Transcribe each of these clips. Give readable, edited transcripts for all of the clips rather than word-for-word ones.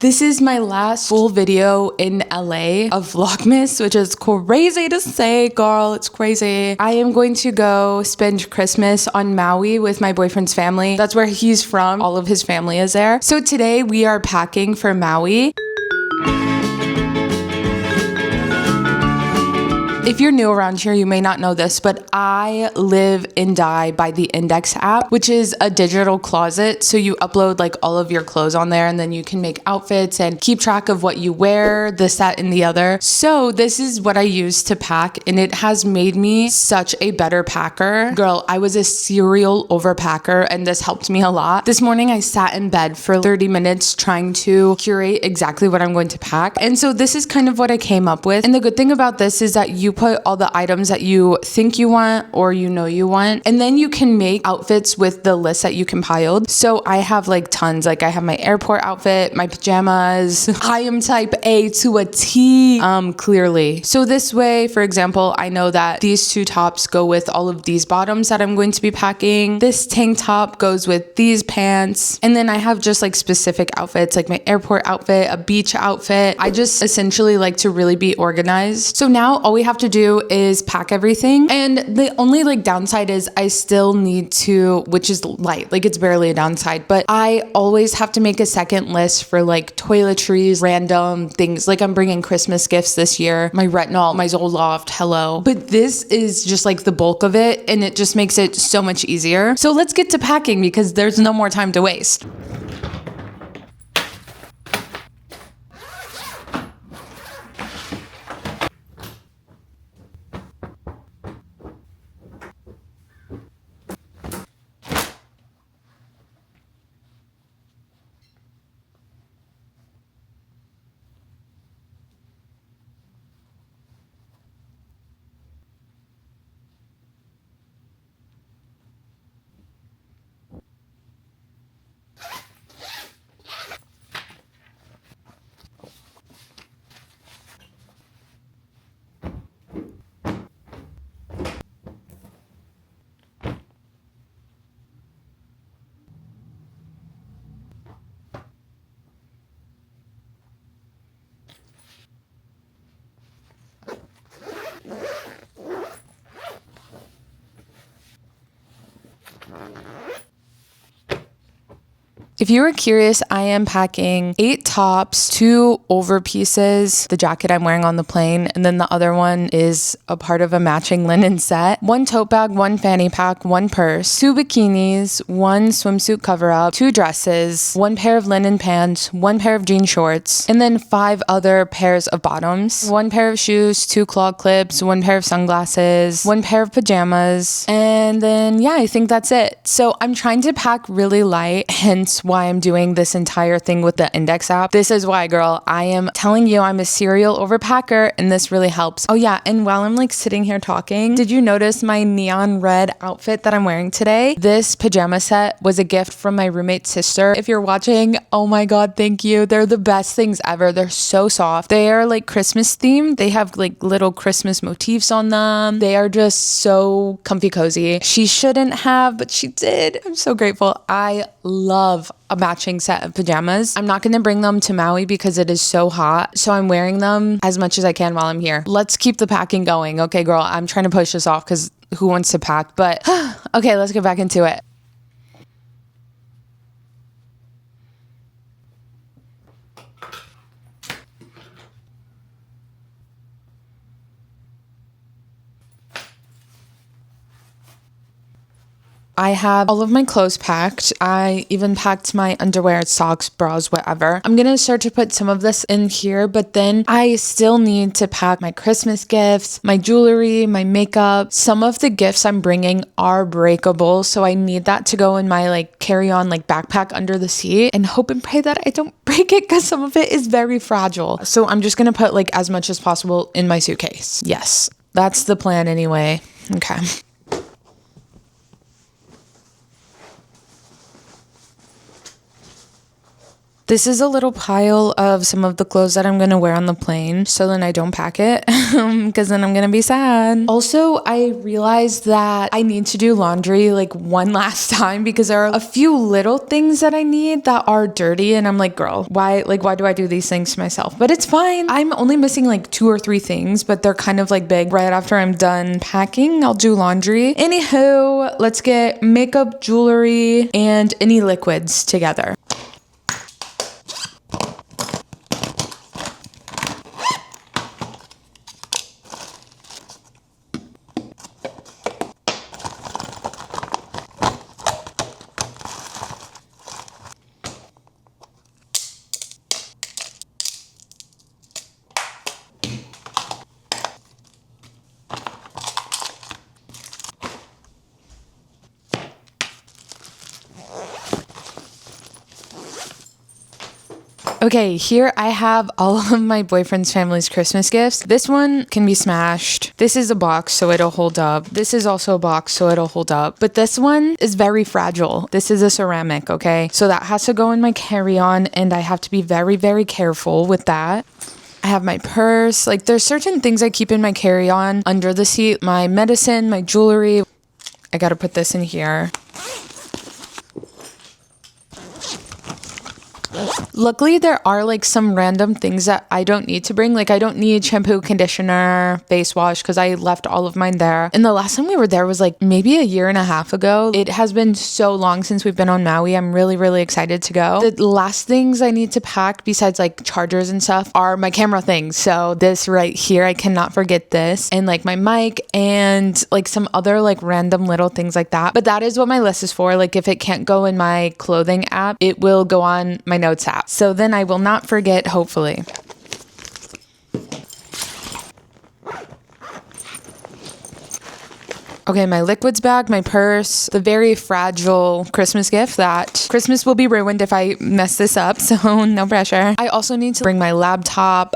This is my last full video in LA of Vlogmas, which is crazy to say, girl. It's crazy. I am going to go spend Christmas on Maui with my boyfriend's family. That's where he's from. All of his family is there. So today we are packing for Maui. If you're new around here, you may not know this, but I live and die by the Indyx app, which is a digital closet. So you upload like all of your clothes on there and then you can make outfits and keep track of what you wear, this, that, and the other. So this is what I use to pack and it has made me such a better packer. Girl, I was a serial overpacker and this helped me a lot. This morning I sat in bed for 30 minutes trying to curate exactly what I'm going to pack. And so this is kind of what I came up with. And the good thing about this is that you put all the items that you think you want or you know you want, and then you can make outfits with the list that you compiled. So I have like tons. Like I have my airport outfit, my pajamas. I am type A to a T, clearly. So this way, for example, I know that these two tops go with all of these bottoms that I'm going to be packing. This tank top goes with these pants. And then I have just like specific outfits, like my airport outfit, a beach outfit. I just essentially like to really be organized. So now all we have to do is pack everything. And the only like downside is I still need to, which is light, like it's barely a downside, but I always have to make a second list for like toiletries, random things. Like I'm bringing Christmas gifts this year, my retinol, my Zoloft, hello. But this is just like the bulk of it and it just makes it so much easier. So let's get to packing because there's no more time to waste. If you were curious, I am packing 8 tops, 2 over pieces, the jacket I'm wearing on the plane, and then the other one is a part of a matching linen set, 1 tote bag, 1 fanny pack, 1 purse, 2 bikinis, 1 swimsuit cover up, 2 dresses, 1 pair of linen pants, 1 pair of jean shorts, and then 5 other pairs of bottoms, 1 pair of shoes, 2 claw clips, 1 pair of sunglasses, 1 pair of pajamas, and then yeah, I think that's it. So I'm trying to pack really light, hence why I'm doing this entire thing with the Indyx app. This is why, girl, I am telling you I'm a serial overpacker and this really helps. Oh yeah, and while I'm like sitting here talking, did you notice my neon red outfit that I'm wearing today? This pajama set was a gift from my roommate's sister. If you're watching, oh my God, thank you. They're the best things ever. They're so soft. They are like Christmas themed. They have like little Christmas motifs on them. They are just so comfy cozy. She shouldn't have, but she did. I'm so grateful. I love a matching set of pajamas. I'm not going to bring them to Maui because it is so hot. So I'm wearing them as much as I can while I'm here. Let's keep the packing going. Okay, girl, I'm trying to push this off because who wants to pack? But okay, let's get back into it. I have all of my clothes packed. I even packed my underwear, socks, bras, whatever. I'm gonna start to put some of this in here, but then I still need to pack my Christmas gifts, my jewelry, my makeup. Some of the gifts I'm bringing are breakable, so I need that to go in my like carry-on like backpack under the seat and hope and pray that I don't break it because some of it is very fragile. So I'm just gonna put like as much as possible in my suitcase. Yes, that's the plan anyway. Okay. This is a little pile of some of the clothes that I'm going to wear on the plane, so then I don't pack it, because then I'm going to be sad. Also, I realized that I need to do laundry like one last time because there are a few little things that I need that are dirty, and I'm like, girl, why do I do these things to myself? But it's fine. I'm only missing like 2 or 3 things, but they're kind of like big. Right after I'm done packing, I'll do laundry. Anywho, let's get makeup, jewelry, and any liquids together. Okay, here I have all of my boyfriend's family's Christmas gifts. This one can be smashed. This is a box, so it'll hold up. This is also a box, so it'll hold up. But this one is very fragile. This is a ceramic, okay? So that has to go in my carry-on, and I have to be very, very careful with that. I have my purse. Like, there's certain things I keep in my carry-on under the seat. My medicine, my jewelry. I gotta put this in here. Luckily, there are like some random things that I don't need to bring. Like I don't need shampoo, conditioner, face wash because I left all of mine there. And the last time we were there was like maybe a year and a half ago. It has been so long since we've been on Maui. I'm really, really excited to go. The last things I need to pack besides like chargers and stuff are my camera things. So this right here, I cannot forget this. And like my mic and like some other like random little things like that. But that is what my list is for. Like if it can't go in my clothing app, it will go on my notes app. So then I will not forget, hopefully. Okay, my liquids bag, my purse, the very fragile Christmas gift that Christmas will be ruined if I mess this up, so no pressure. I also need to bring my laptop,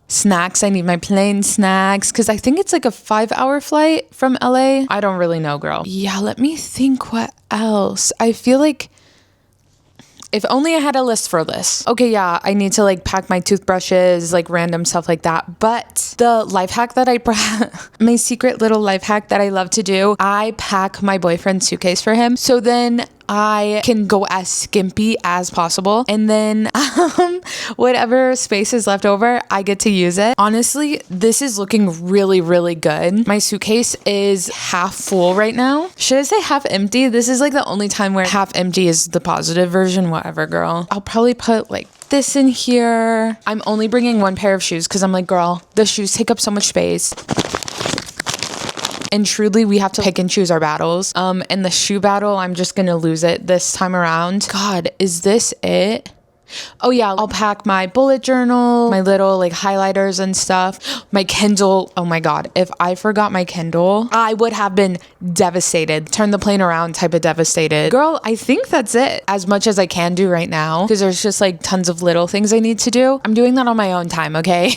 snacks. I need my plane snacks because I think it's like a 5-hour flight from LA. I don't really know, girl. Yeah, let me think what else. I feel like if only I had a list for this. Okay, yeah, I need to like pack my toothbrushes, like random stuff like that. But the life hack that my secret little life hack that I love to do, I pack my boyfriend's suitcase for him. So then I can go as skimpy as possible. And then whatever space is left over, I get to use it. Honestly, this is looking really, really good. My suitcase is half full right now. Should I say half empty? This is like the only time where half empty is the positive version. Whatever, girl. I'll probably put like this in here. I'm only bringing 1 pair of shoes because I'm like, girl, the shoes take up so much space. And truly, we have to pick and choose our battles. And the shoe battle, I'm just gonna lose it this time around. God, is this it? Oh yeah, I'll pack my bullet journal, my little like highlighters and stuff, my Kindle. Oh my God, if I forgot my Kindle, I would have been devastated. Turn the plane around type of devastated. Girl, I think that's it. As much as I can do right now, because there's just like tons of little things I need to do. I'm doing that on my own time, okay?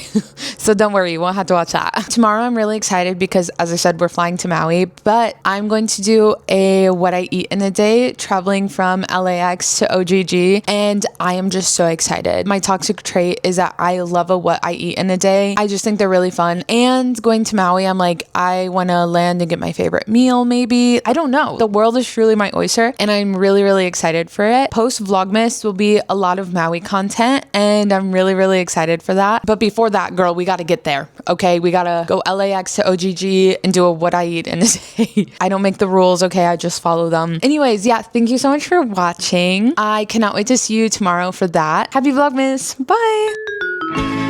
So don't worry, you won't have to watch that. Tomorrow I'm really excited because as I said, we're flying to Maui, but I'm going to do a what I eat in a day traveling from LAX to OGG, and I am just so excited. My toxic trait is that I love a what I eat in a day. I just think they're really fun. And going to Maui, I'm like, I want to land and get my favorite meal maybe. I don't know. The world is truly my oyster and I'm really, really excited for it. Post Vlogmas will be a lot of Maui content and I'm really, really excited for that. But before that, girl, we got to get there. Okay, we got to go LAX to OGG and do a what I eat in a day. I don't make the rules, okay? I just follow them. Anyways, yeah, thank you so much for watching. I cannot wait to see you tomorrow for that. Happy Vlogmas. Bye.